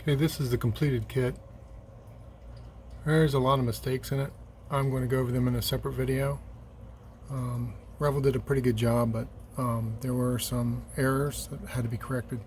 Okay, this is the completed kit. There's a lot of mistakes in it. I'm going to go over them in a separate video. Revell did a pretty good job, but there were some errors that had to be corrected.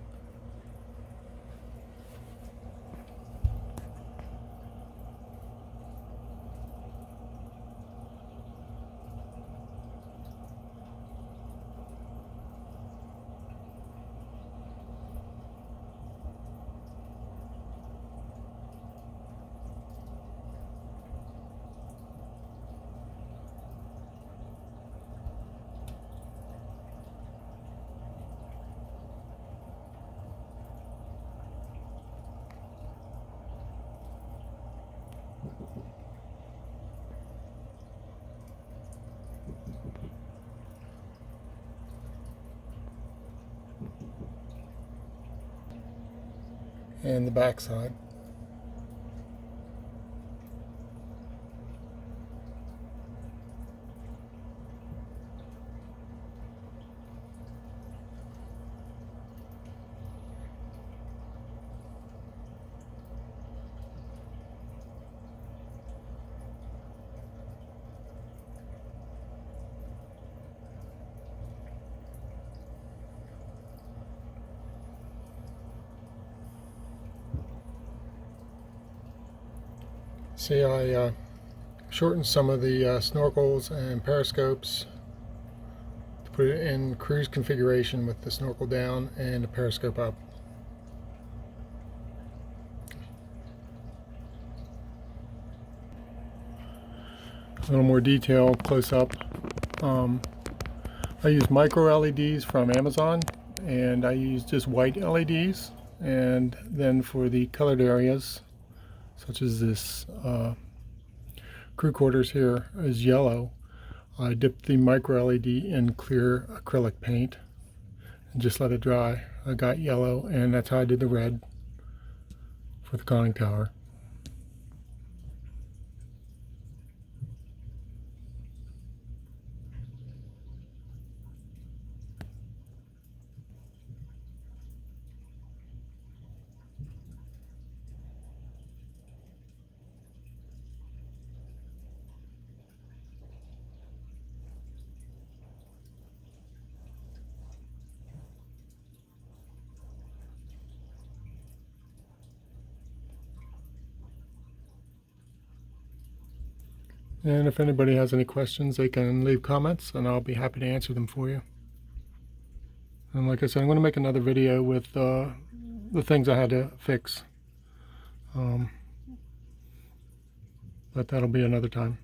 And the back side. See, I shortened some of the snorkels and periscopes to put it in cruise configuration with the snorkel down and the periscope up. A little more detail close up. I use micro LEDs from Amazon, and I use just white LEDs, and then for the colored areas such as this crew quarters here is yellow, I dipped the micro LED in clear acrylic paint and just let it dry. I got yellow, and that's how I did the red for the conning tower. And if anybody has any questions, they can leave comments and I'll be happy to answer them for you. And like I said, I'm going to make another video with the things I had to fix. But that'll be another time.